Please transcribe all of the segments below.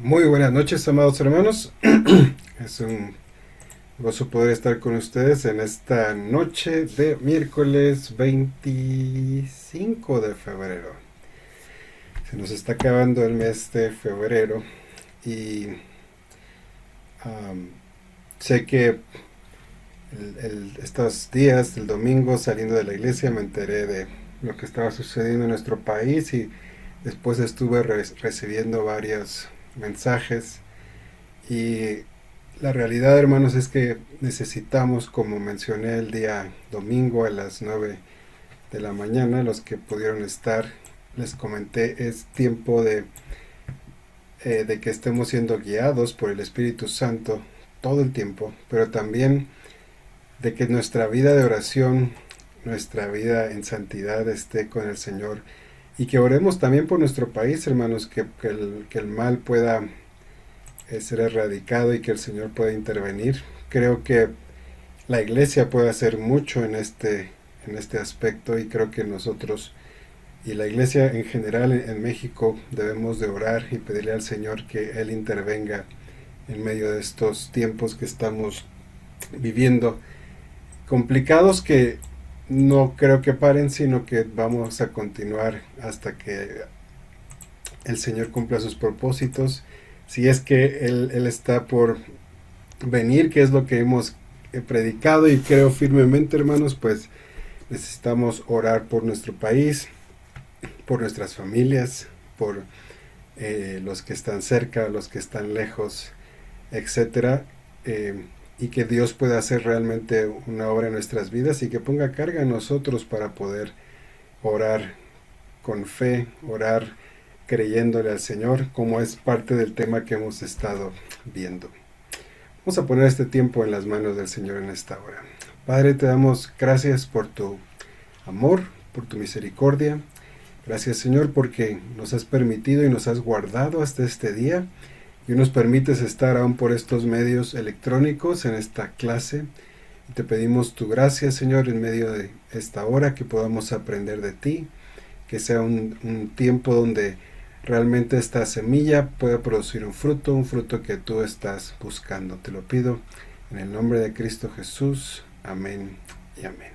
Muy buenas noches, amados hermanos. Es un gozo poder estar con ustedes en esta noche de miércoles 25 de febrero. Se nos está acabando el mes de febrero y sé que estos días, el domingo, saliendo de la iglesia, me enteré de lo que estaba sucediendo en nuestro país y después estuve recibiendo varios mensajes, y la realidad, hermanos, es que necesitamos, como mencioné el día domingo a las 9 de la mañana, los que pudieron estar, les comenté, es tiempo de que estemos siendo guiados por el Espíritu Santo todo el tiempo, pero también de que nuestra vida de oración, nuestra vida en santidad esté con el Señor. Y que oremos también por nuestro país, hermanos, que el mal pueda ser erradicado y que el Señor pueda intervenir. Creo que la iglesia puede hacer mucho en este aspecto, y creo que nosotros y la iglesia en general en México debemos de orar y pedirle al Señor que Él intervenga en medio de estos tiempos que estamos viviendo, complicados, que no creo que paren, sino que vamos a continuar hasta que el Señor cumpla sus propósitos. Si es que Él está por venir, que es lo que hemos predicado y creo firmemente, hermanos, pues necesitamos orar por nuestro país, por nuestras familias, por los que están cerca, los que están lejos, etcétera. Y que Dios pueda hacer realmente una obra en nuestras vidas y que ponga carga en nosotros para poder orar con fe, orar creyéndole al Señor, como es parte del tema que hemos estado viendo. Vamos a poner este tiempo en las manos del Señor en esta hora. Padre, te damos gracias por tu amor, por tu misericordia. Gracias, Señor, porque nos has permitido y nos has guardado hasta este día, y nos permites estar aún por estos medios electrónicos en esta clase, Y te pedimos tu gracia, Señor, en medio de esta hora, que podamos aprender de ti, que sea un tiempo donde realmente esta semilla pueda producir un fruto que tú estás buscando. Te lo pido en el nombre de Cristo Jesús. Amén y amén.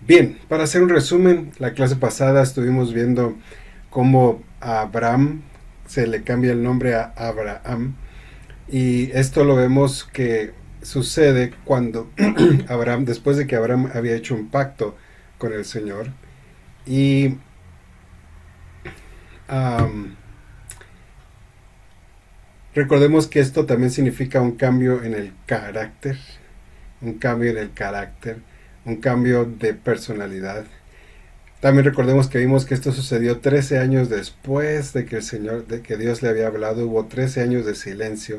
Bien, para hacer un resumen, la clase pasada estuvimos viendo cómo a Abraham se le cambia el nombre a Abraham, y esto lo vemos que sucede cuando Abraham, después de que Abraham había hecho un pacto con el Señor, y recordemos que esto también significa un cambio en el carácter, un cambio en el carácter, un cambio de personalidad. También recordemos que vimos que esto sucedió 13 años después de que Dios le había hablado. Hubo 13 años de silencio.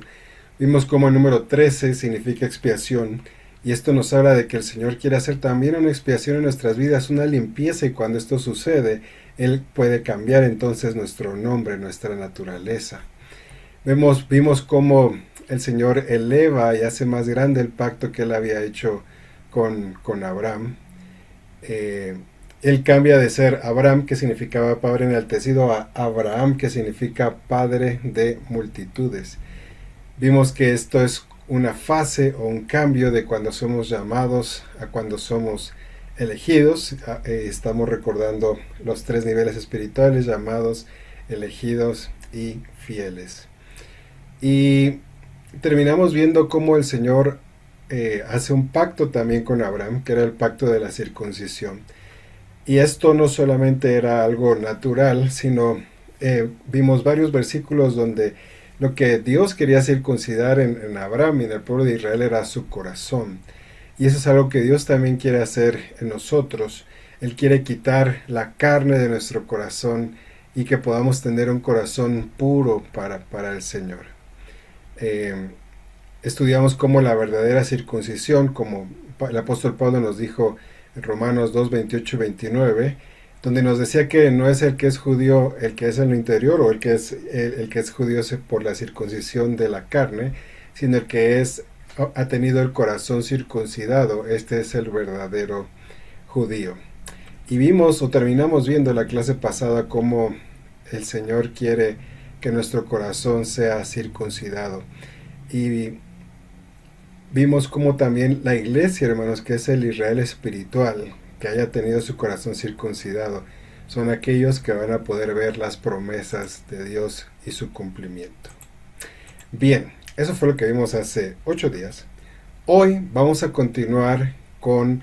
Vimos como el número 13 significa expiación, y esto nos habla de que el Señor quiere hacer también una expiación en nuestras vidas, una limpieza, y cuando esto sucede, Él puede cambiar entonces nuestro nombre, nuestra naturaleza. Vimos cómo el Señor eleva y hace más grande el pacto que Él había hecho con Abraham. Él cambia de ser Abraham, que significaba padre enaltecido, a Abraham, que significa padre de multitudes. Vimos que esto es una fase o un cambio de cuando somos llamados a cuando somos elegidos. Estamos recordando los 3 niveles espirituales: llamados, elegidos y fieles. Y terminamos viendo cómo el Señor hace un pacto también con Abraham, que era el pacto de la circuncisión. Y esto no solamente era algo natural, sino vimos varios versículos donde lo que Dios quería circuncidar en Abraham y en el pueblo de Israel era su corazón. Y eso es algo que Dios también quiere hacer en nosotros. Él quiere quitar la carne de nuestro corazón y que podamos tener un corazón puro para el Señor. Estudiamos cómo la verdadera circuncisión, como el apóstol Pablo nos dijo en Romanos 2, 28 y 29, donde nos decía que no es el que es judío el que es en lo interior, o el que es judío por la circuncisión de la carne, sino el que ha tenido el corazón circuncidado. Este es el verdadero judío. Y terminamos viendo la clase pasada cómo el Señor quiere que nuestro corazón sea circuncidado. Y vimos cómo también la iglesia, hermanos, que es el Israel espiritual, que haya tenido su corazón circuncidado, son aquellos que van a poder ver las promesas de Dios y su cumplimiento. Bien, eso fue lo que vimos hace 8 días. Hoy vamos a continuar con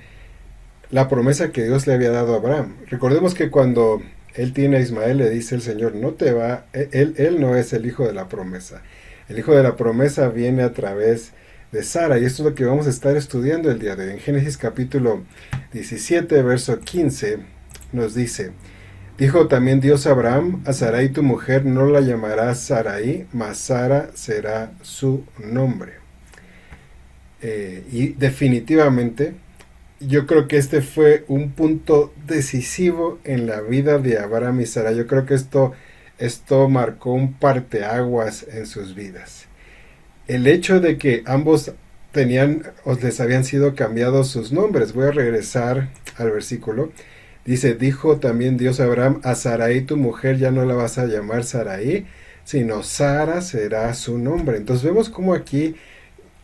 la promesa que Dios le había dado a Abraham. Recordemos que cuando él tiene a Ismael, le dice el Señor, él no es el hijo de la promesa. El hijo de la promesa viene a través de Sara, y esto es lo que vamos a estar estudiando el día de hoy. En Génesis capítulo 17, verso 15, nos dice: dijo también Dios a Abraham: a Sarai tu mujer no la llamarás Sarai, mas Sara será su nombre. Y definitivamente, yo creo que este fue un punto decisivo en la vida de Abraham y Sara. Yo creo que esto marcó un parteaguas en sus vidas. El hecho de que ambos les habían sido cambiados sus nombres. Voy a regresar al versículo. Dice: dijo también Dios a Abraham: a Sarai tu mujer ya no la vas a llamar Sarai, sino Sara será su nombre. Entonces vemos cómo aquí,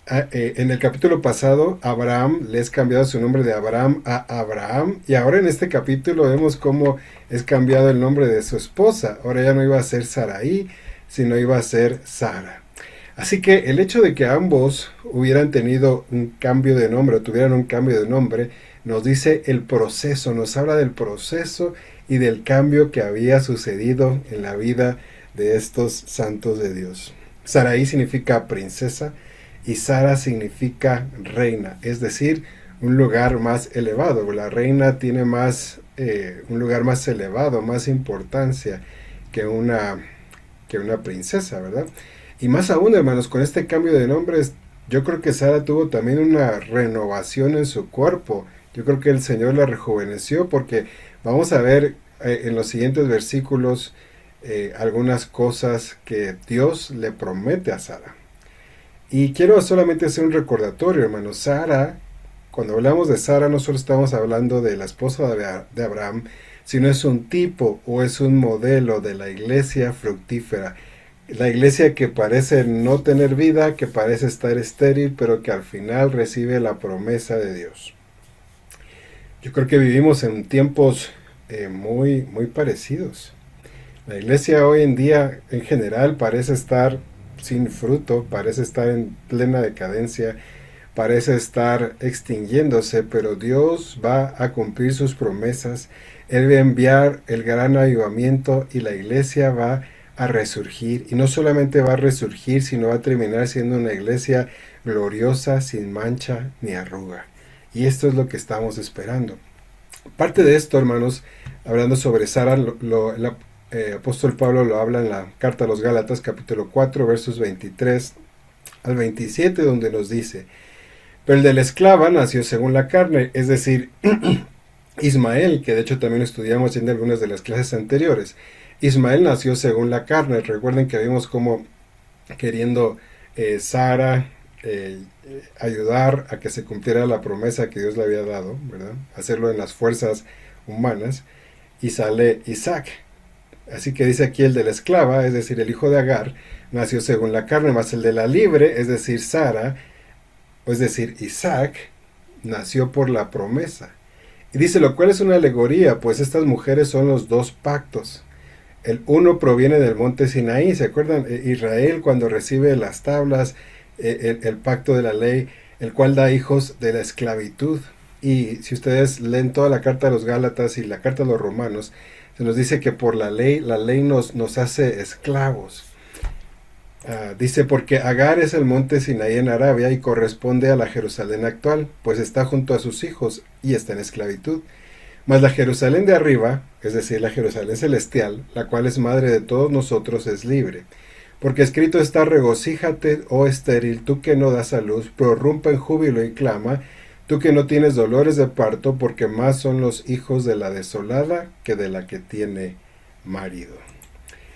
en el capítulo pasado, Abraham le es cambiado su nombre de Abraham a Abraham, y ahora en este capítulo vemos cómo es cambiado el nombre de su esposa. Ahora ya no iba a ser Sarai, sino iba a ser Sara. Así que el hecho de que ambos hubieran tenido un cambio de nombre, o tuvieran un cambio de nombre, nos dice el proceso, nos habla del proceso y del cambio que había sucedido en la vida de estos santos de Dios. Sarai significa princesa y Sara significa reina, es decir, un lugar más elevado. La reina tiene un lugar más elevado, más importancia que una princesa, ¿verdad? Y más aún, hermanos, con este cambio de nombres, yo creo que Sara tuvo también una renovación en su cuerpo. Yo creo que el Señor la rejuveneció, porque vamos a ver en los siguientes versículos algunas cosas que Dios le promete a Sara. Y quiero solamente hacer un recordatorio, hermano. Sara, cuando hablamos de Sara, no solo estamos hablando de la esposa de Abraham, sino es un tipo o es un modelo de la iglesia fructífera. La iglesia que parece no tener vida, que parece estar estéril, pero que al final recibe la promesa de Dios. Yo creo que vivimos en tiempos muy parecidos. La iglesia hoy en día en general parece estar sin fruto, parece estar en plena decadencia, parece estar extinguiéndose, pero Dios va a cumplir sus promesas. Él va a enviar el gran avivamiento y la iglesia va a resurgir. Y no solamente va a resurgir, sino va a terminar siendo una iglesia gloriosa, sin mancha ni arruga. Y esto es lo que estamos esperando. Parte de esto, hermanos, hablando sobre Sara, el apóstol Pablo lo habla en la carta a los Gálatas, capítulo 4, versos 23 al 27, donde nos dice: pero el de la esclava nació según la carne, es decir, Ismael, que de hecho también estudiamos en algunas de las clases anteriores. Ismael nació según la carne. Recuerden que vimos cómo queriendo Sara ayudar a que se cumpliera la promesa que Dios le había dado, ¿verdad? Hacerlo en las fuerzas humanas, y sale Isaac. Así que dice aquí el de la esclava, es decir, el hijo de Agar, nació según la carne, más el de la libre, es decir, Sara, es decir, Isaac, nació por la promesa. Y dice, lo cual es una alegoría, pues estas mujeres son los dos pactos. El uno proviene del monte Sinaí, ¿se acuerdan? Israel cuando recibe las tablas, el pacto de la ley, el cual da hijos de la esclavitud. Y si ustedes leen toda la carta de los Gálatas y la carta de los Romanos, se nos dice que por la ley nos hace esclavos. Dice, porque Agar es el monte Sinaí en Arabia y corresponde a la Jerusalén actual, pues está junto a sus hijos y está en esclavitud. Mas la Jerusalén de arriba, es decir, la Jerusalén celestial, la cual es madre de todos nosotros, es libre. Porque escrito está, regocíjate, oh estéril, tú que no das a luz, prorrumpe en júbilo y clama, tú que no tienes dolores de parto, porque más son los hijos de la desolada que de la que tiene marido.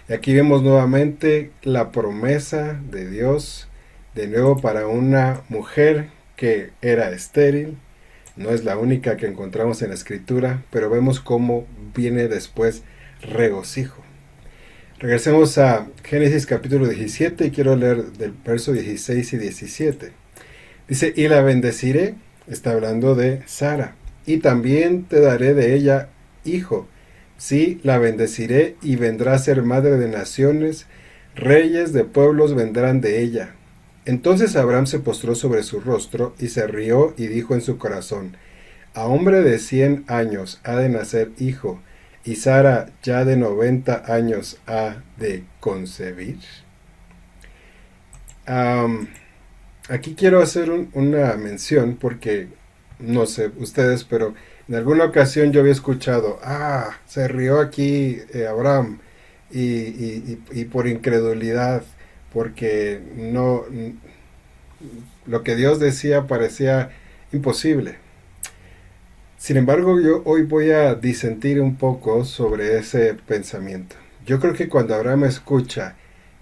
Y aquí vemos nuevamente la promesa de Dios, de nuevo para una mujer que era estéril. No es la única que encontramos en la escritura, pero vemos cómo viene después regocijo. Regresemos a Génesis capítulo 17 y quiero leer del verso 16 y 17. Dice, y la bendeciré, está hablando de Sara, y también te daré de ella hijo. Sí, la bendeciré y vendrá a ser madre de naciones, reyes de pueblos vendrán de ella. Entonces Abraham se postró sobre su rostro y se rió y dijo en su corazón, a hombre de 100 años ha de nacer hijo, y Sara ya de 90 años ha de concebir. Aquí quiero hacer una mención porque, no sé ustedes, pero en alguna ocasión yo había escuchado, se rió aquí Abraham y por incredulidad, porque no, lo que Dios decía parecía imposible. Sin embargo, yo hoy voy a disentir un poco sobre ese pensamiento. Yo creo que cuando Abraham escucha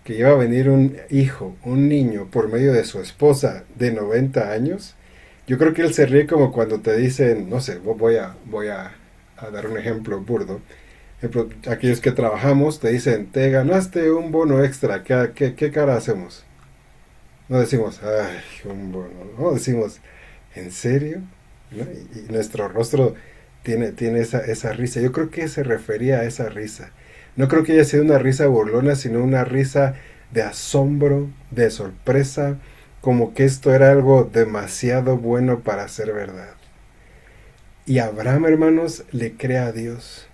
que iba a venir un hijo, un niño, por medio de su esposa de 90 años, yo creo que él se ríe como cuando te dicen, no sé, voy a dar un ejemplo burdo. Aquellos que trabajamos te dicen, te ganaste un bono extra, ¿qué cara hacemos? No decimos, ay, un bono, no, decimos, ¿en serio? ¿No? Y nuestro rostro tiene esa risa. Yo creo que se refería a esa risa. No creo que haya sido una risa burlona, sino una risa de asombro, de sorpresa, como que esto era algo demasiado bueno para ser verdad. Y Abraham, hermanos, le cree a Dios.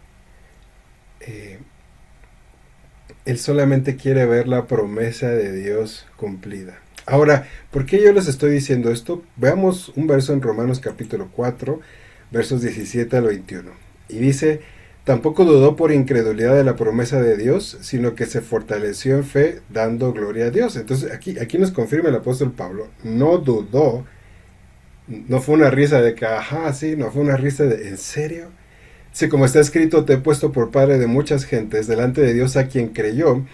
Él solamente quiere ver la promesa de Dios cumplida. Ahora, ¿por qué yo les estoy diciendo esto? Veamos un verso en Romanos capítulo 4, versos 17 al 21. Y dice, tampoco dudó por incredulidad de la promesa de Dios, sino que se fortaleció en fe, dando gloria a Dios. Entonces, aquí nos confirma el apóstol Pablo, no dudó, no fue una risa de que, sí, no fue una risa de, ¿en serio? Sí, como está escrito, te he puesto por padre de muchas gentes delante de Dios a quien creyó,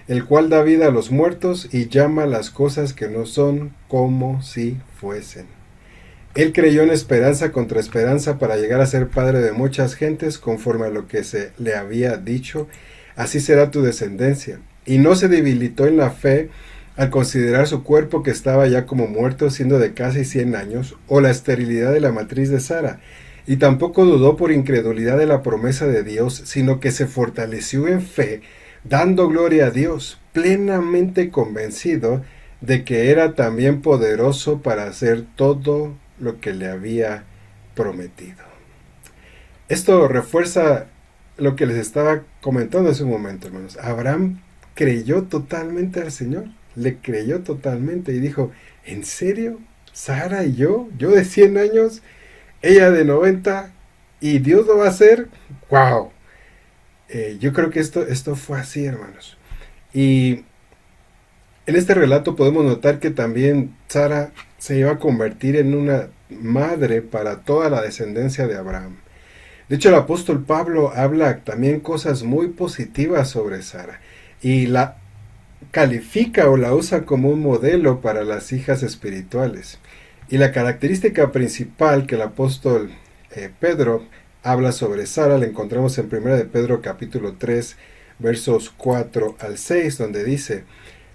el cual da vida a los muertos y llama las cosas que no son como si fuesen. Él creyó en esperanza contra esperanza para llegar a ser padre de muchas gentes conforme a lo que se le había dicho, así será tu descendencia. Y no se debilitó en la fe al considerar su cuerpo que estaba ya como muerto, siendo de casi 100 años, o la esterilidad de la matriz de Sara. Y tampoco dudó por incredulidad de la promesa de Dios, sino que se fortaleció en fe, dando gloria a Dios, plenamente convencido de que era también poderoso para hacer todo lo que le había prometido. Esto refuerza lo que les estaba comentando hace un momento, hermanos. Abraham creyó totalmente al Señor, le creyó totalmente y dijo, ¿en serio? ¿Sara y yo de 100 años, ella de 90 y Dios lo va a hacer? ¡Wow! Yo creo que esto fue así, hermanos. Y en este relato podemos notar que también Sara se iba a convertir en una madre para toda la descendencia de Abraham. De hecho, el apóstol Pablo habla también cosas muy positivas sobre Sara y la califica o la usa como un modelo para las hijas espirituales. Y la característica principal que el apóstol Pedro habla sobre Sara la encontramos en 1 de Pedro capítulo 3 versos 4 al 6, donde dice,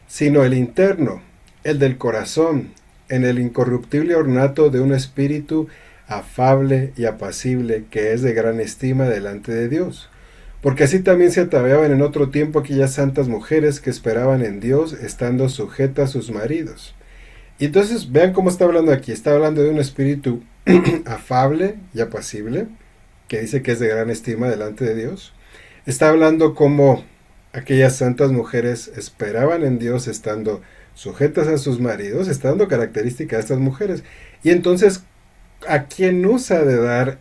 sino el interno, el del corazón, en el incorruptible ornato de un espíritu afable y apacible, que es de gran estima delante de Dios. Porque así también se ataviaban en otro tiempo aquellas santas mujeres que esperaban en Dios, estando sujetas a sus maridos. Y entonces vean cómo está hablando aquí. Está hablando de un espíritu afable y apacible, que dice que es de gran estima delante de Dios. Está hablando como aquellas santas mujeres esperaban en Dios estando sujetas a sus maridos. Está dando características a estas mujeres. Y entonces, ¿a quién usa de dar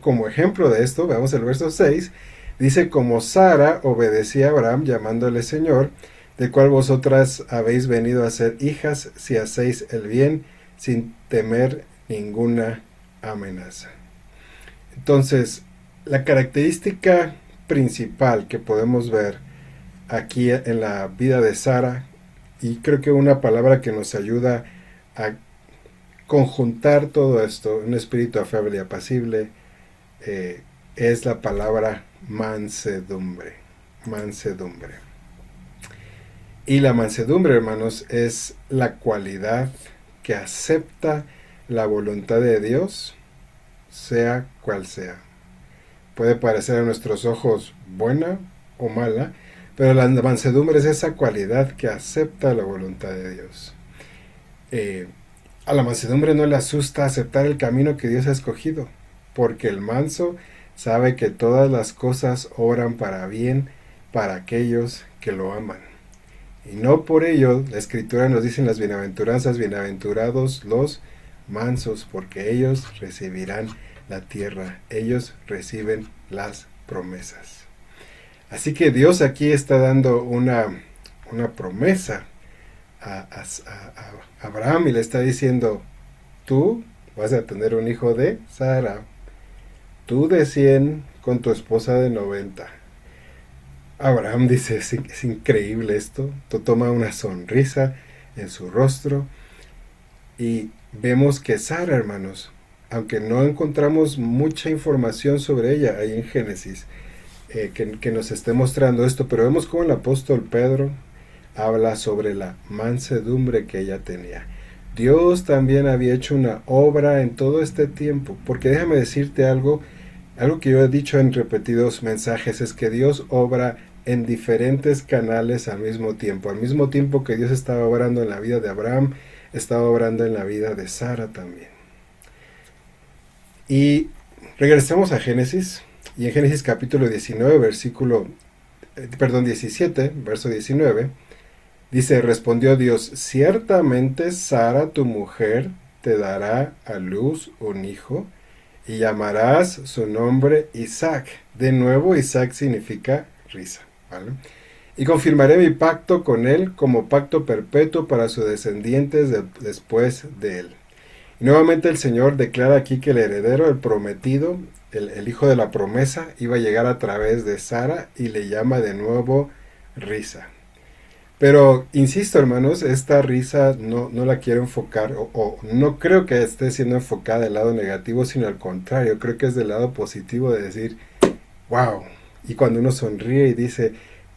como ejemplo de esto? Veamos el verso 6. Dice, como Sara obedecía a Abraham llamándole Señor, del cual vosotras habéis venido a ser hijas si hacéis el bien sin temer ninguna amenaza. Entonces, la característica principal que podemos ver aquí en la vida de Sara, y creo que una palabra que nos ayuda a conjuntar todo esto, un espíritu afable y apacible, es la palabra mansedumbre. Mansedumbre. Y la mansedumbre, hermanos, es la cualidad que acepta la voluntad de Dios, sea cual sea. Puede parecer a nuestros ojos buena o mala, pero la mansedumbre es esa cualidad que acepta la voluntad de Dios. A la mansedumbre no le asusta aceptar el camino que Dios ha escogido, porque el manso sabe que todas las cosas obran para bien para aquellos que lo aman. Y no por ello la Escritura nos dice en las bienaventuranzas, bienaventurados los mansos, porque ellos recibirán la tierra, ellos reciben las promesas. Así que Dios aquí está dando una promesa a Abraham y le está diciendo, tú vas a tener un hijo de Sara, tú de 100 con tu esposa de 90. Abraham dice, es increíble esto, toma una sonrisa en su rostro y vemos que Sara, hermanos, aunque no encontramos mucha información sobre ella ahí en Génesis, que nos esté mostrando esto, pero vemos cómo el apóstol Pedro habla sobre la mansedumbre que ella tenía. Dios también había hecho una obra en todo este tiempo, porque déjame decirte algo que yo he dicho en repetidos mensajes, es que Dios obra en diferentes canales al mismo tiempo que Dios estaba obrando en la vida de Abraham, estaba obrando en la vida de Sara también. Y regresemos a Génesis, y en Génesis capítulo 17, verso 19, dice, respondió Dios, ciertamente Sara tu mujer te dará a luz un hijo, y llamarás su nombre Isaac. De nuevo, Isaac significa risa, ¿vale? Y confirmaré mi pacto con él como pacto perpetuo para sus descendientes después de él. Y nuevamente el Señor declara aquí que el heredero, el prometido, el hijo de la promesa, iba a llegar a través de Sara y le llama de nuevo risa. Pero, insisto, hermanos, esta risa no la quiero enfocar, o no creo que esté siendo enfocada del lado negativo, sino al contrario, creo que es del lado positivo de decir, wow. Y cuando uno sonríe y dice,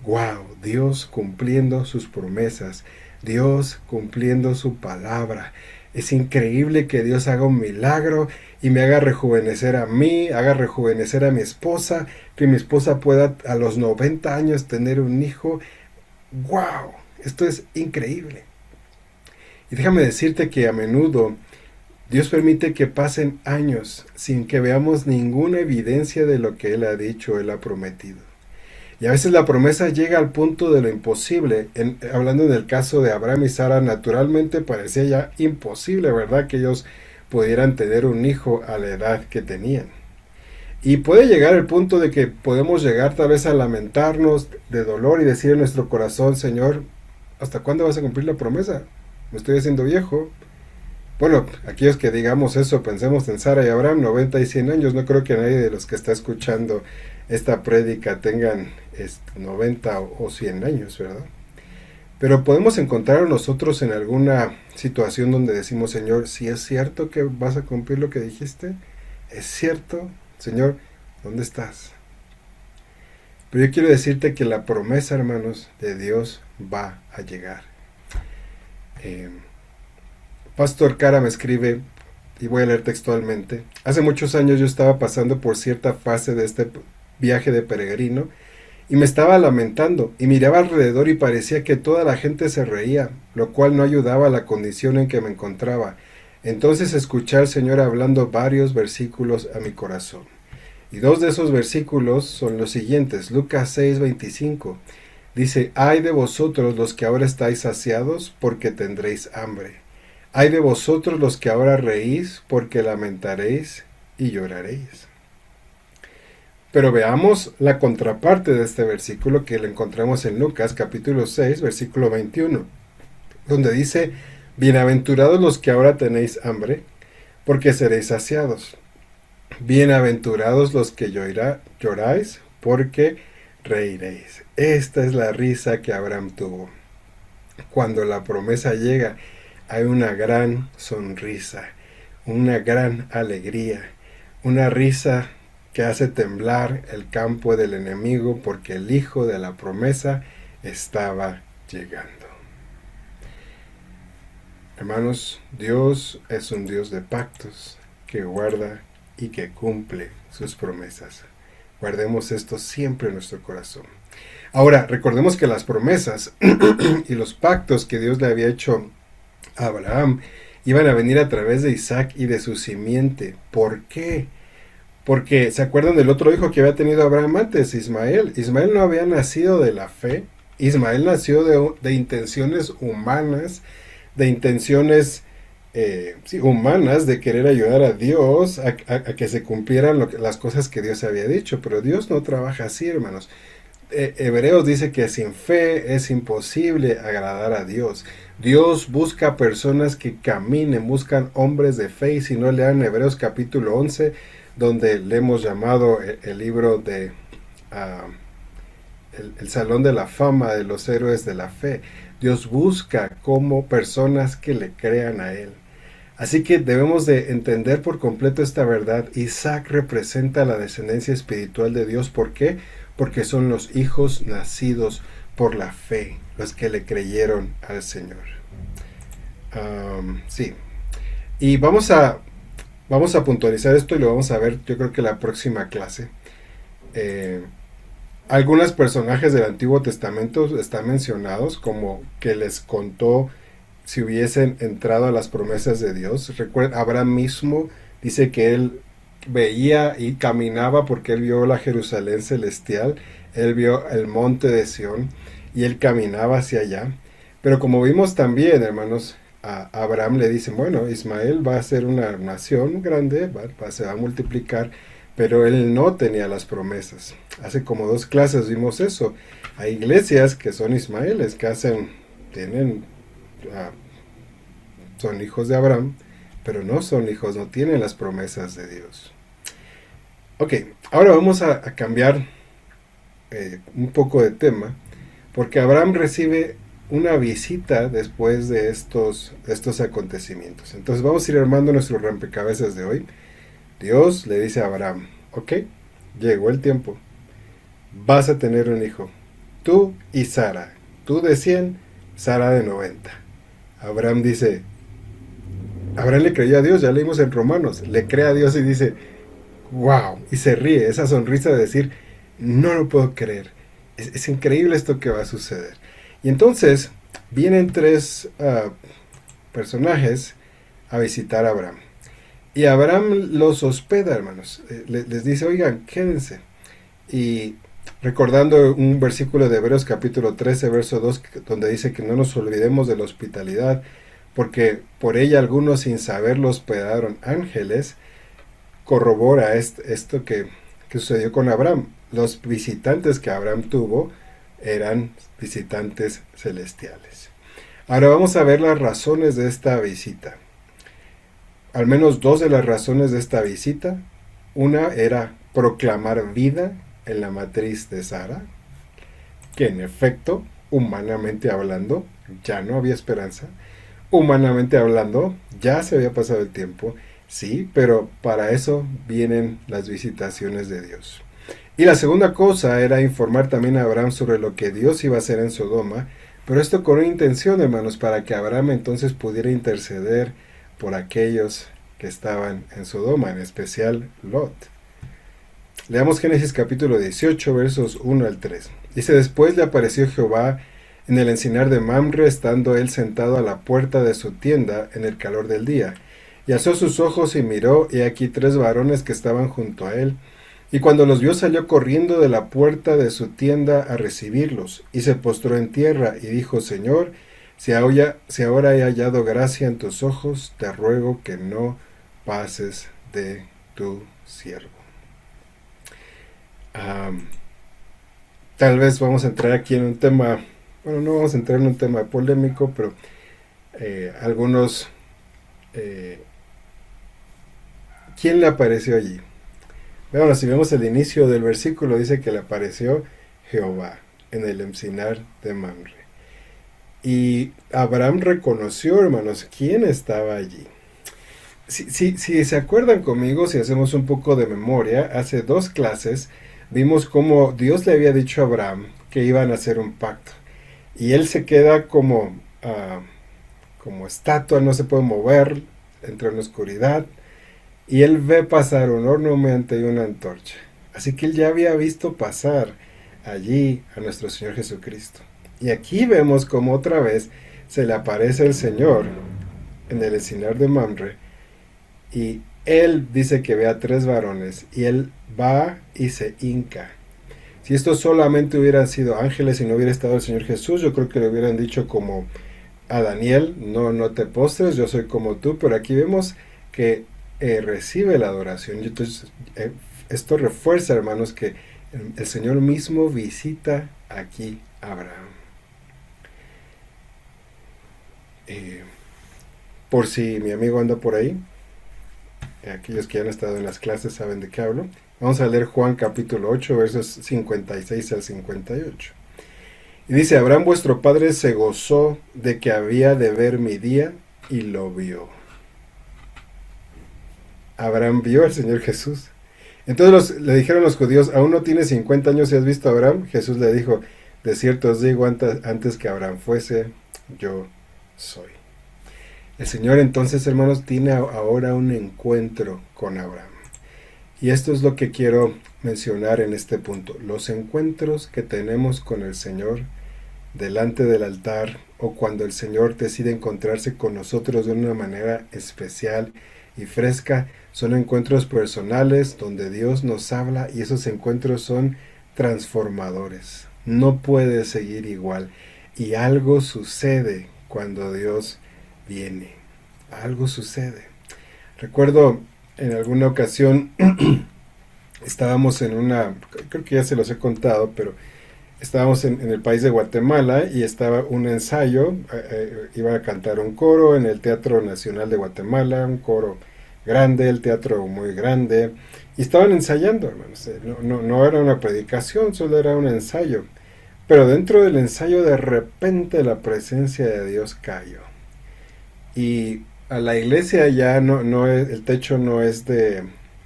wow, Dios cumpliendo sus promesas, Dios cumpliendo su palabra. Es increíble que Dios haga un milagro y me haga rejuvenecer a mí, haga rejuvenecer a mi esposa, que mi esposa pueda a los 90 años tener un hijo. ¡Wow! Esto es increíble. Y déjame decirte que a menudo Dios permite que pasen años sin que veamos ninguna evidencia de lo que Él ha dicho, Él ha prometido. Y a veces la promesa llega al punto de lo imposible. Hablando en el caso de Abraham y Sara, naturalmente parecía ya imposible, ¿verdad? Que ellos pudieran tener un hijo a la edad que tenían. Y puede llegar el punto de que podemos llegar tal vez a lamentarnos de dolor y decir en nuestro corazón, Señor, ¿hasta cuándo vas a cumplir la promesa? Me estoy haciendo viejo. Bueno, aquellos que digamos eso, pensemos en Sara y Abraham, 90 y 100 años. No creo que nadie de los que está escuchando esta prédica tengan 90 o 100 años, ¿verdad? Pero podemos encontrar a nosotros en alguna situación donde decimos, Señor, si es cierto que vas a cumplir lo que dijiste, es cierto, Señor, ¿dónde estás? Pero yo quiero decirte que la promesa, hermanos, de Dios va a llegar. Pastor Cara me escribe, y voy a leer textualmente, hace muchos años yo estaba pasando por cierta fase de este viaje de peregrino, y me estaba lamentando, y miraba alrededor y parecía que toda la gente se reía, lo cual no ayudaba a la condición en que me encontraba. Entonces escuché al Señor hablando varios versículos a mi corazón. Y dos de esos versículos son los siguientes. Lucas 6:25 dice, ay de vosotros los que ahora estáis saciados, porque tendréis hambre. Ay de vosotros los que ahora reís, porque lamentaréis y lloraréis. Pero veamos la contraparte de este versículo que lo encontramos en Lucas capítulo 6, versículo 21, donde dice, bienaventurados los que ahora tenéis hambre, porque seréis saciados. Bienaventurados los que lloráis, porque reiréis. Esta es la risa que Abraham tuvo. Cuando la promesa llega, hay una gran sonrisa, una gran alegría, una risa que hace temblar el campo del enemigo porque el hijo de la promesa estaba llegando. Hermanos, Dios es un Dios de pactos que guarda y que cumple sus promesas. Guardemos esto siempre en nuestro corazón. Ahora, recordemos que las promesas y los pactos que Dios le había hecho a Abraham iban a venir a través de Isaac y de su simiente. ¿Por qué? Porque, ¿se acuerdan del otro hijo que había tenido Abraham antes? Ismael. Ismael no había nacido de la fe. Ismael nació de intenciones humanas, de intenciones humanas, de querer ayudar a Dios a que se cumplieran las cosas que Dios había dicho. Pero Dios no trabaja así, hermanos. Hebreos dice que sin fe es imposible agradar a Dios. Dios busca personas que caminen, buscan hombres de fe. Y si no, lean Hebreos capítulo 11, donde le hemos llamado el libro de el Salón de la Fama de los Héroes de la Fe. Dios busca como personas que le crean a Él. Así que debemos de entender por completo esta verdad. Isaac representa la descendencia espiritual de Dios. ¿Por qué? Porque son los hijos nacidos por la fe, los que le creyeron al Señor. Sí. Y vamos a puntualizar esto y lo vamos a ver, yo creo que la próxima clase. Algunos personajes del Antiguo Testamento están mencionados como que les contó si hubiesen entrado a las promesas de Dios. Recuerden, Abraham mismo dice que él veía y caminaba porque él vio la Jerusalén celestial, él vio el monte de Sión y él caminaba hacia allá. Pero como vimos también, hermanos, a Abraham le dicen, bueno, Ismael va a ser una nación grande, se va a multiplicar, pero él no tenía las promesas. Hace como 2 clases vimos eso. Hay iglesias que son ismaeles, que son hijos de Abraham, pero no son hijos, no tienen las promesas de Dios. Ok, ahora vamos a cambiar un poco de tema, porque Abraham recibe una visita después de estos acontecimientos. Entonces vamos a ir armando nuestro rompecabezas de hoy. Dios le dice a Abraham, ok, llegó el tiempo, vas a tener un hijo, tú y Sara, tú de 100, Sara de 90. Abraham dice, Abraham le creyó a Dios, ya leímos en Romanos, le cree a Dios y dice, wow, y se ríe, esa sonrisa de decir, no lo puedo creer, es increíble esto que va a suceder. Y entonces vienen tres personajes a visitar a Abraham. Y Abraham los hospeda, hermanos. Les dice, oigan, quédense. Y recordando un versículo de Hebreos capítulo 13, verso 2, donde dice que no nos olvidemos de la hospitalidad, porque por ella algunos sin saberlo hospedaron ángeles, corrobora esto que sucedió con Abraham. Los visitantes que Abraham tuvo eran visitantes celestiales. Ahora vamos a ver las razones de esta visita. Al menos dos de las razones de esta visita. Una era proclamar vida en la matriz de Sara, que en efecto, humanamente hablando, ya no había esperanza. Humanamente hablando, ya se había pasado el tiempo, sí, pero para eso vienen las visitaciones de Dios. Y la segunda cosa era informar también a Abraham sobre lo que Dios iba a hacer en Sodoma, pero esto con una intención, hermanos, para que Abraham entonces pudiera interceder por aquellos que estaban en Sodoma, en especial Lot. Leamos Génesis capítulo 18, versos 1 al 3. Dice, después le apareció Jehová en el encinar de Mamre, estando él sentado a la puerta de su tienda en el calor del día. Y alzó sus ojos y miró, y aquí 3 varones que estaban junto a él. Y cuando los vio salió corriendo de la puerta de su tienda a recibirlos, y se postró en tierra, y dijo, Señor, si ahora he hallado gracia en tus ojos, te ruego que no pases de tu siervo. Tal vez vamos a entrar aquí en un tema, bueno, no vamos a entrar en un tema polémico, pero algunos... ¿quién le apareció allí? Bueno, si vemos el inicio del versículo, dice que le apareció Jehová en el encinar de Mamre. Y Abraham reconoció, hermanos, quién estaba allí. Si se acuerdan conmigo, si hacemos un poco de memoria, hace 2 clases vimos cómo Dios le había dicho a Abraham que iban a hacer un pacto. Y él se queda como estatua, no se puede mover, entra en la oscuridad. Y él ve pasar un horno humeante y una antorcha. Así que él ya había visto pasar allí a nuestro Señor Jesucristo. Y aquí vemos como otra vez se le aparece el Señor en el encinar de Mamre. Y él dice que ve a 3 varones. Y él va y se hinca. Si estos solamente hubieran sido ángeles y no hubiera estado el Señor Jesús, yo creo que le hubieran dicho como a Daniel, no te postres, yo soy como tú. Pero aquí vemos que recibe la adoración. Entonces, esto refuerza, hermanos, que el Señor mismo visita aquí a Abraham. Por si mi amigo anda por ahí, aquellos que ya han estado en las clases saben de qué hablo. Vamos a leer Juan capítulo 8, versos 56 al 58. Y dice, Abraham vuestro padre se gozó de que había de ver mi día y lo vio. Abraham vio al Señor Jesús. Entonces le dijeron los judíos, ¿aún no tienes 50 años y has visto a Abraham? Jesús le dijo, de cierto os digo, antes que Abraham fuese, yo soy. El Señor entonces, hermanos, tiene ahora un encuentro con Abraham. Y esto es lo que quiero mencionar en este punto. Los encuentros que tenemos con el Señor delante del altar, o cuando el Señor decide encontrarse con nosotros de una manera especial y fresca, son encuentros personales donde Dios nos habla, y esos encuentros son transformadores. No puede seguir igual. Y algo sucede cuando Dios viene. Algo sucede. Recuerdo en alguna ocasión estábamos creo que ya se los he contado, pero estábamos en el país de Guatemala y estaba un ensayo, iba a cantar un coro en el Teatro Nacional de Guatemala, un coro grande, el teatro muy grande, y estaban ensayando, hermanos. No era una predicación, solo era un ensayo. Pero dentro del ensayo de repente la presencia de Dios cayó. Y a la iglesia ya no es, el techo no es de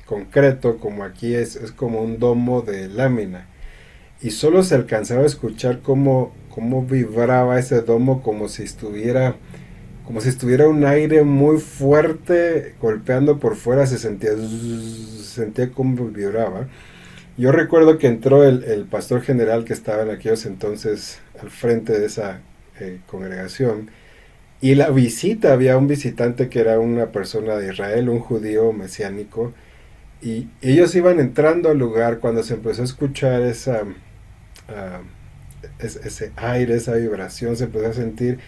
concreto como aquí es como un domo de lámina. Y solo se alcanzaba a escuchar cómo vibraba ese domo como si estuviera un aire muy fuerte golpeando por fuera, se sentía como vibraba. Yo recuerdo que entró el pastor general que estaba en aquellos entonces al frente de esa congregación, y la visita, había un visitante que era una persona de Israel, un judío mesiánico, y ellos iban entrando al lugar cuando se empezó a escuchar ese aire, esa vibración, se empezó a sentir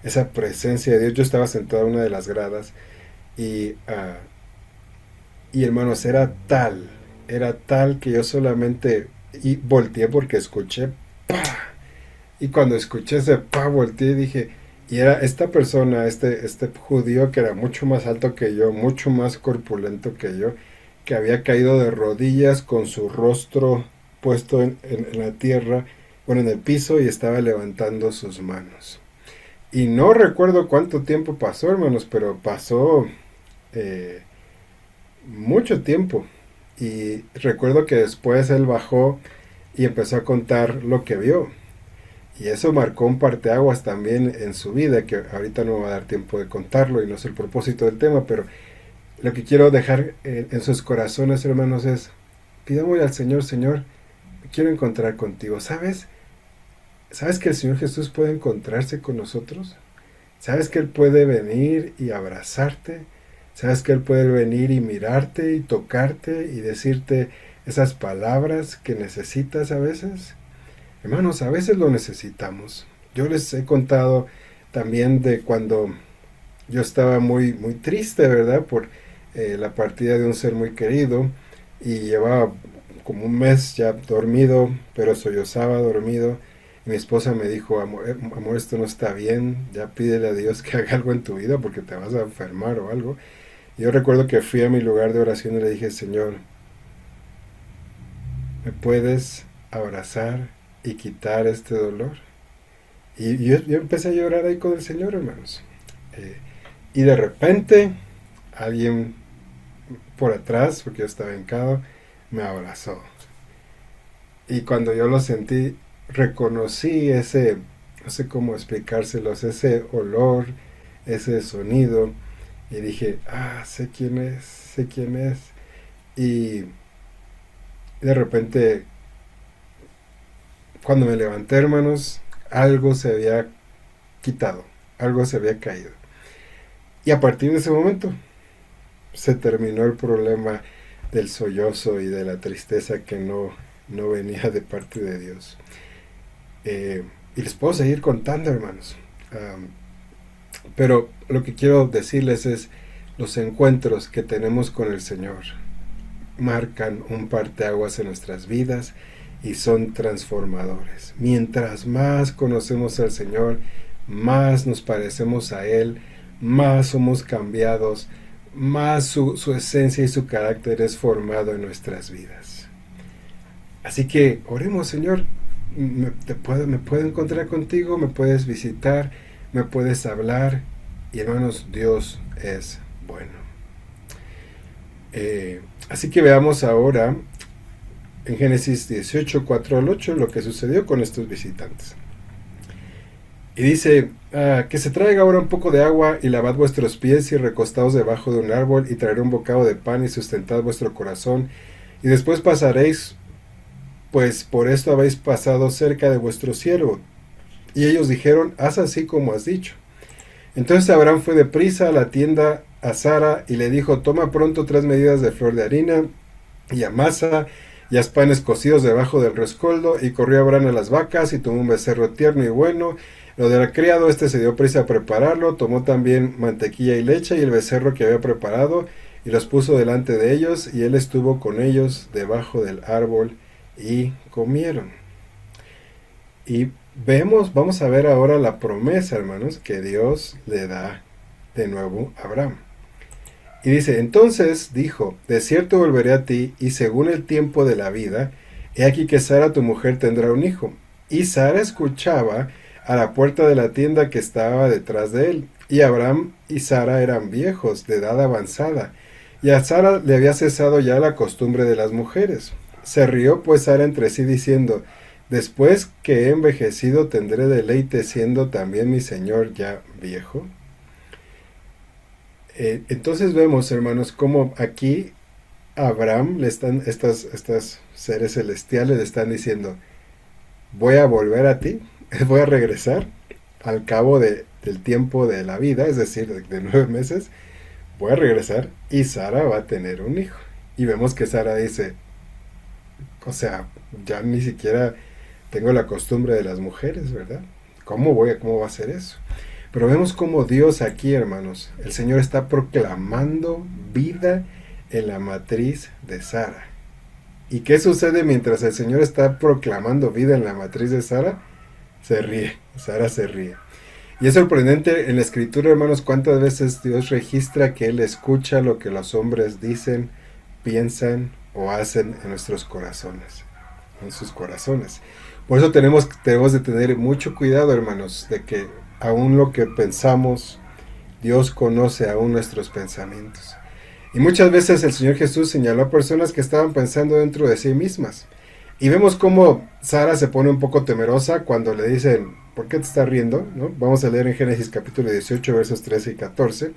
esa presencia de Dios. Yo estaba sentado en una de las gradas y, y hermanos, era tal que yo solamente volteé porque escuché ¡pa! Y cuando escuché ese ¡pa! Volteé y dije, y era esta persona, este judío que era mucho más alto que yo, mucho más corpulento que yo, que había caído de rodillas con su rostro puesto en la tierra, bueno, en el piso, y estaba levantando sus manos. Y no recuerdo cuánto tiempo pasó, hermanos, pero pasó eh, mucho tiempo. Y recuerdo que después él bajó y empezó a contar lo que vio. Y eso marcó un parteaguas también en su vida, que ahorita no me va a dar tiempo de contarlo y no es el propósito del tema, pero lo que quiero dejar en sus corazones, hermanos, es, pidámosle al Señor, Señor, quiero encontrar contigo. ¿Sabes que el Señor Jesús puede encontrarse con nosotros? ¿Sabes que Él puede venir y abrazarte? ¿Sabes que Él puede venir y mirarte y tocarte y decirte esas palabras que necesitas a veces? Hermanos, a veces lo necesitamos. Yo les he contado también de cuando yo estaba muy, muy triste, ¿verdad? Por la partida de un ser muy querido, y llevaba como un mes ya dormido, pero sollozaba dormido. Y mi esposa me dijo, amor, esto no está bien, ya pídele a Dios que haga algo en tu vida porque te vas a enfermar o algo. Y yo recuerdo que fui a mi lugar de oración y le dije, Señor, ¿me puedes abrazar y quitar este dolor? Y yo empecé a llorar ahí con el Señor, hermanos. Y de repente, alguien por atrás, porque yo estaba hincado, me abrazó. Y cuando yo lo sentí, reconocí no sé cómo explicárselos, ese olor, ese sonido. Y dije, sé quién es, sé quién es. Y de repente, cuando me levanté, hermanos, algo se había quitado, algo se había caído. Y a partir de ese momento se terminó el problema del sollozo y de la tristeza que no venía de parte de Dios. Y les puedo seguir contando, hermanos. Pero lo que quiero decirles es, los encuentros que tenemos con el Señor marcan un parteaguas en nuestras vidas y son transformadores. Mientras más conocemos al Señor, más nos parecemos a Él, más somos cambiados, más su esencia y su carácter es formado en nuestras vidas. Así que oremos, Señor, me puedo encontrar contigo, me puedes visitar, me puedes hablar, y hermanos, Dios es bueno. Así que veamos ahora en Génesis 18, 4 al 8 lo que sucedió con estos visitantes. Y dice, que se traiga ahora un poco de agua y lavad vuestros pies y recostaos debajo de un árbol y traeré un bocado de pan y sustentad vuestro corazón y después pasaréis, pues por esto habéis pasado cerca de vuestro siervo. Y ellos dijeron, haz así como has dicho. Entonces Abraham fue deprisa a la tienda a Sara y le dijo, toma pronto 3 medidas de flor de harina y amasa y haz panes cocidos debajo del rescoldo. Y corrió Abraham a las vacas y tomó un becerro tierno y bueno. Lo del criado, se dio prisa a prepararlo, tomó también mantequilla y leche y el becerro que había preparado y los puso delante de ellos y él estuvo con ellos debajo del árbol y comieron. Y vamos a ver ahora la promesa, hermanos, que Dios le da de nuevo a Abraham. Y dice, entonces dijo, de cierto volveré a ti y según el tiempo de la vida, he aquí que Sara tu mujer tendrá un hijo. y Sara escuchaba a la puerta de la tienda que estaba detrás de él. Y Abraham y Sara eran viejos, de edad avanzada, y a Sara le había cesado ya la costumbre de las mujeres. Se rió pues Sara entre sí diciendo, después que he envejecido tendré deleite siendo también mi señor ya viejo. Entonces vemos, hermanos, cómo aquí a Abraham le están, estas seres celestiales le están diciendo, voy a volver a ti, voy a regresar al cabo del tiempo de la vida, es decir, de 9 meses, voy a regresar y Sara va a tener un hijo. Y vemos que Sara dice, o sea, ya ni siquiera tengo la costumbre de las mujeres, ¿verdad? ¿Cómo va a ser eso? Pero vemos como Dios aquí, hermanos, el Señor está proclamando vida en la matriz de Sara. ¿Y qué sucede mientras el Señor está proclamando vida en la matriz de Sara? Se ríe, Sara se ríe. Y es sorprendente en la escritura, hermanos, cuántas veces Dios registra que Él escucha lo que los hombres dicen, piensan o hacen en nuestros corazones, en sus corazones. Por eso tenemos de tener mucho cuidado, hermanos, de que aún lo que pensamos, Dios conoce aún nuestros pensamientos. Y muchas veces el Señor Jesús señaló a personas que estaban pensando dentro de sí mismas. Y vemos cómo Sara se pone un poco temerosa cuando le dicen, ¿por qué te estás riendo? ¿No? Vamos a leer en Génesis capítulo 18, versos 13 y 14.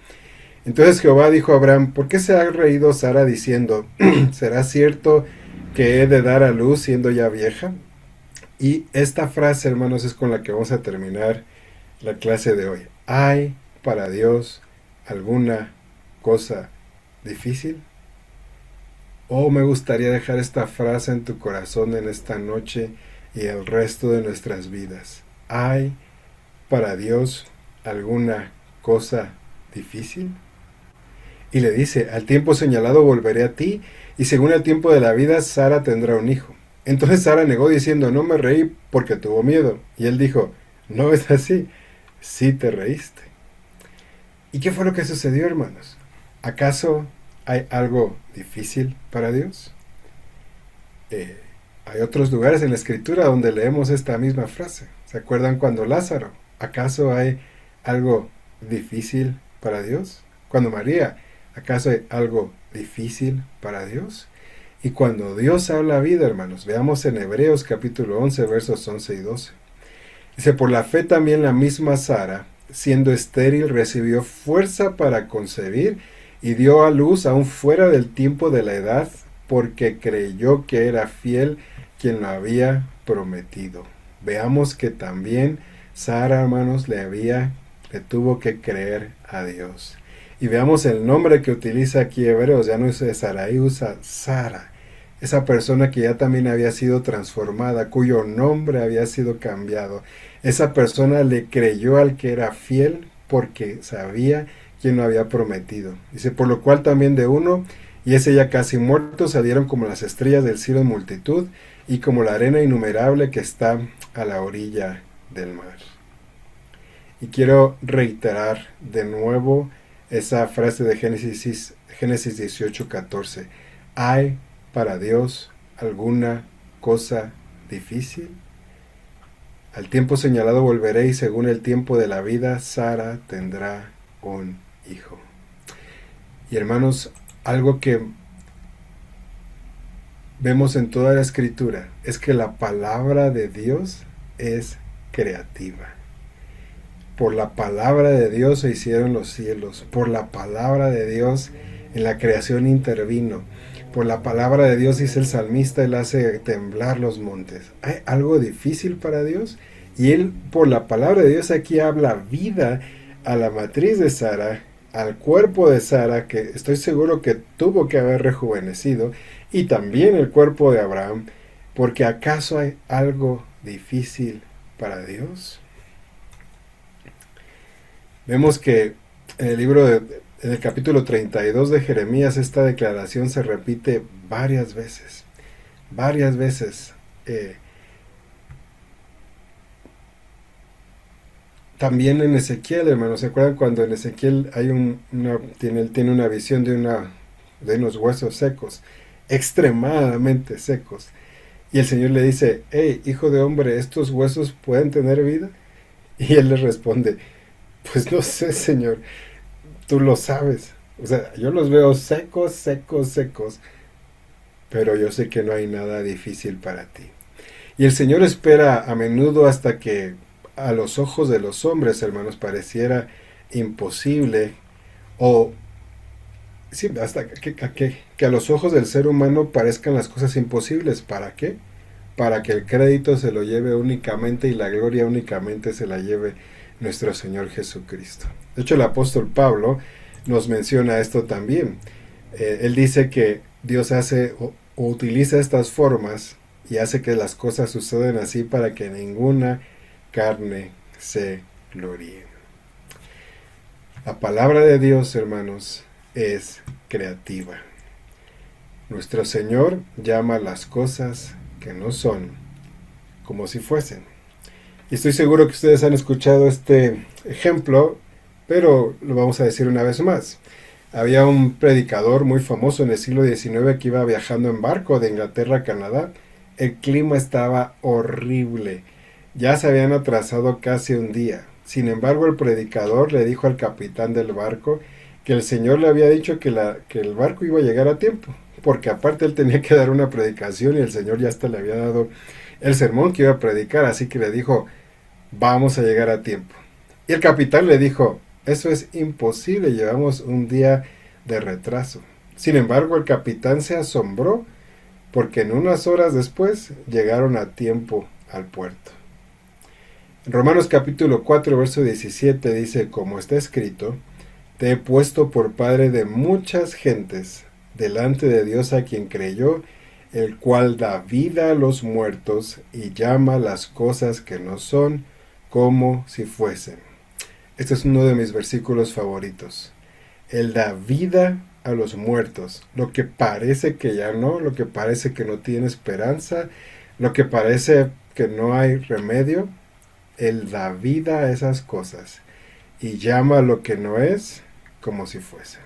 Entonces Jehová dijo a Abraham, ¿por qué se ha reído Sara diciendo, ¿será cierto que he de dar a luz siendo ya vieja? Y esta frase, hermanos, es con la que vamos a terminar la clase de hoy. ¿Hay para Dios alguna cosa difícil? Oh, me gustaría dejar esta frase en tu corazón en esta noche y el resto de nuestras vidas. ¿Hay para Dios alguna cosa difícil? Y le dice, al tiempo señalado volveré a ti, y según el tiempo de la vida, Sara tendrá un hijo. Entonces Sara negó diciendo, no me reí porque tuvo miedo. Y él dijo, no es así, sí te reíste. ¿Y qué fue lo que sucedió, hermanos? ¿Acaso hay algo difícil para Dios? Hay otros lugares en la escritura donde leemos esta misma frase. ¿Se acuerdan cuando Lázaro? ¿Acaso hay algo difícil para Dios? Cuando María, ¿acaso hay algo difícil para Dios? Y cuando Dios habla vida, hermanos, veamos en Hebreos capítulo 11, versos 11 y 12. Dice, por la fe también la misma Sara, siendo estéril, recibió fuerza para concebir y dio a luz aún fuera del tiempo de la edad, porque creyó que era fiel quien lo había prometido. Veamos que también Sara, hermanos, le tuvo que creer a Dios. Y veamos el nombre que utiliza aquí Hebreos, ya no usa Sarai, usa Sara. Esa persona que ya también había sido transformada, cuyo nombre había sido cambiado. Esa persona le creyó al que era fiel porque sabía quién lo había prometido. Dice, por lo cual también de uno, y ese ya casi muerto, salieron como las estrellas del cielo en multitud, y como la arena innumerable que está a la orilla del mar. Y quiero reiterar de nuevo esa frase de Génesis 18, 14. ¿Hay para Dios alguna cosa difícil? Al tiempo señalado volveré y según el tiempo de la vida, Sara tendrá un hijo. Y hermanos, algo que vemos en toda la escritura es que la palabra de Dios es creativa. Por la palabra de Dios se hicieron los cielos. Por la palabra de Dios en la creación intervino. Por la palabra de Dios, dice el salmista, Él hace temblar los montes. ¿Hay algo difícil para Dios? Y Él, por la palabra de Dios, aquí habla vida a la matriz de Sara, al cuerpo de Sara, que estoy seguro que tuvo que haber rejuvenecido, y también el cuerpo de Abraham, porque ¿acaso hay algo difícil para Dios? Vemos que en el en el capítulo 32 de Jeremías, esta declaración se repite varias veces. Varias veces. También en Ezequiel, hermanos, ¿se acuerdan cuando en Ezequiel hay él tiene una visión de unos huesos secos, extremadamente secos? Y el Señor le dice, hey, hijo de hombre, ¿estos huesos pueden tener vida? Y él le responde, pues no sé, Señor, tú lo sabes. O sea, yo los veo secos, secos, secos, pero yo sé que no hay nada difícil para ti. Y el Señor espera a menudo hasta que a los ojos de los hombres, hermanos, pareciera imposible o sí, hasta que a los ojos del ser humano parezcan las cosas imposibles. ¿Para qué? Para que el crédito se lo lleve únicamente y la gloria únicamente se la lleve nuestro Señor Jesucristo. De hecho, el apóstol Pablo nos menciona esto también. Él dice que Dios hace o utiliza estas formas y hace que las cosas sucedan así para que ninguna carne se gloríe. La palabra de Dios, hermanos, es creativa. Nuestro Señor llama las cosas que no son como si fuesen. Y estoy seguro que ustedes han escuchado este ejemplo, pero lo vamos a decir una vez más. Había un predicador muy famoso en el siglo XIX que iba viajando en barco de Inglaterra a Canadá. El clima estaba horrible. Ya se habían atrasado casi un día. Sin embargo, el predicador le dijo al capitán del barco que el Señor le había dicho que el barco iba a llegar a tiempo, porque aparte él tenía que dar una predicación y el Señor ya hasta le había dado el sermón que iba a predicar, así que le dijo, vamos a llegar a tiempo. Y el capitán le dijo, eso es imposible, llevamos un día de retraso. Sin embargo, el capitán se asombró porque en unas horas después llegaron a tiempo al puerto. En Romanos capítulo 4, verso 17 dice, como está escrito, te he puesto por padre de muchas gentes, delante de Dios a quien creyó, el cual da vida a los muertos y llama las cosas que no son como si fuesen. Este es uno de mis versículos favoritos. Él da vida a los muertos. Lo que parece que ya no, lo que parece que no tiene esperanza, lo que parece que no hay remedio, Él da vida a esas cosas y llama lo que no es como si fuese.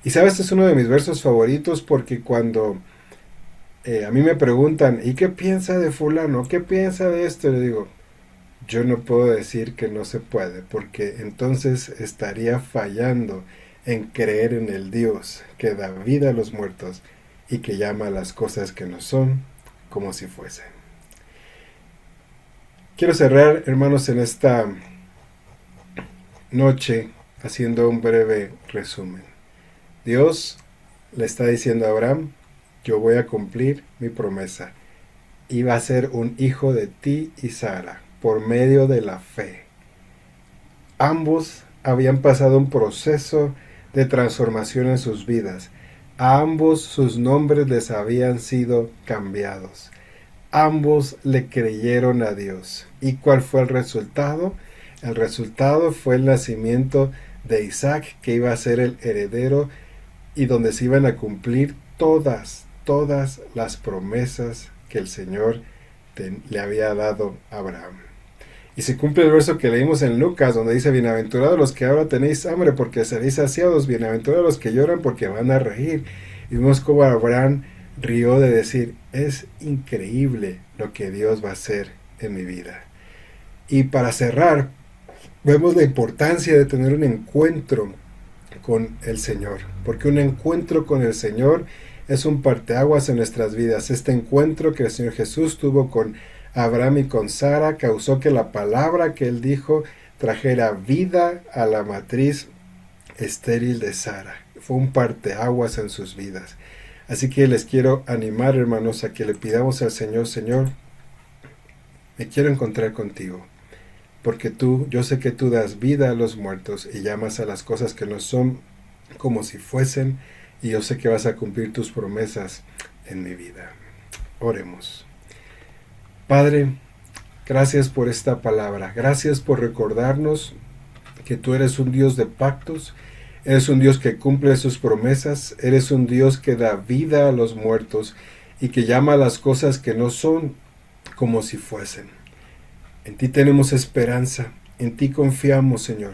Y sabes, este es uno de mis versos favoritos porque cuando a mí me preguntan, ¿y qué piensa de fulano? ¿Qué piensa de esto? Le digo, yo no puedo decir que no se puede, porque entonces estaría fallando en creer en el Dios que da vida a los muertos y que llama a las cosas que no son como si fuesen. Quiero cerrar, hermanos, en esta noche haciendo un breve resumen. Dios le está diciendo a Abraham, yo voy a cumplir mi promesa. Y va a ser un hijo de ti y Sara, por medio de la fe. Ambos habían pasado un proceso de transformación en sus vidas. A ambos sus nombres les habían sido cambiados. Ambos le creyeron a Dios. ¿Y cuál fue el resultado? El resultado fue el nacimiento de Isaac, que iba a ser el heredero y donde se iban a cumplir todas las promesas que el Señor le había dado a Abraham. Y se cumple el verso que leímos en Lucas, donde dice, bienaventurados los que ahora tenéis hambre porque seréis saciados, bienaventurados los que lloran porque van a reír. Y vimos cómo Abraham rió de decir, es increíble lo que Dios va a hacer en mi vida. Y para cerrar, vemos la importancia de tener un encuentro con el Señor, porque un encuentro con el Señor es un parteaguas en nuestras vidas. Este encuentro que el Señor Jesús tuvo con Abraham y con Sara causó que la palabra que él dijo trajera vida a la matriz estéril de Sara. Fue un parteaguas en sus vidas. Así que les quiero animar, hermanos, a que le pidamos al Señor, Señor, me quiero encontrar contigo, porque yo sé que tú das vida a los muertos y llamas a las cosas que no son como si fuesen, y yo sé que vas a cumplir tus promesas en mi vida. Oremos. Padre, gracias por esta palabra. Gracias por recordarnos que tú eres un Dios de pactos, eres un Dios que cumple sus promesas, eres un Dios que da vida a los muertos y que llama a las cosas que no son como si fuesen. En ti tenemos esperanza, en ti confiamos, Señor.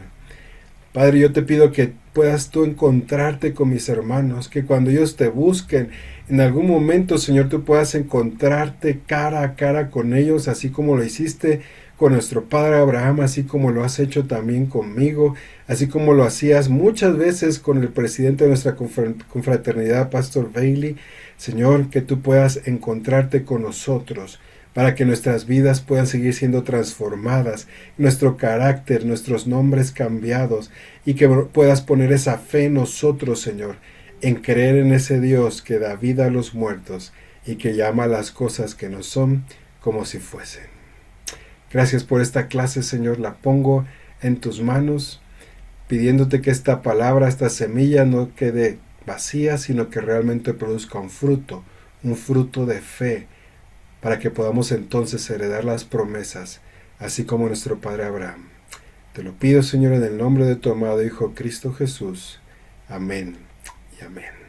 Padre, yo te pido que puedas tú encontrarte con mis hermanos, que cuando ellos te busquen, en algún momento, Señor, tú puedas encontrarte cara a cara con ellos, así como lo hiciste con nuestro padre Abraham, así como lo has hecho también conmigo, así como lo hacías muchas veces con el presidente de nuestra confraternidad, Pastor Bailey. Señor, que tú puedas encontrarte con nosotros, para que nuestras vidas puedan seguir siendo transformadas, nuestro carácter, nuestros nombres cambiados, y que puedas poner esa fe en nosotros, Señor, en creer en ese Dios que da vida a los muertos y que llama las cosas que no son como si fuesen. Gracias por esta clase, Señor, la pongo en tus manos, pidiéndote que esta palabra, esta semilla no quede vacía, sino que realmente produzca un fruto de fe, para que podamos entonces heredar las promesas, así como nuestro Padre Abraham. Te lo pido, Señor, en el nombre de tu amado Hijo Cristo Jesús. Amén y amén.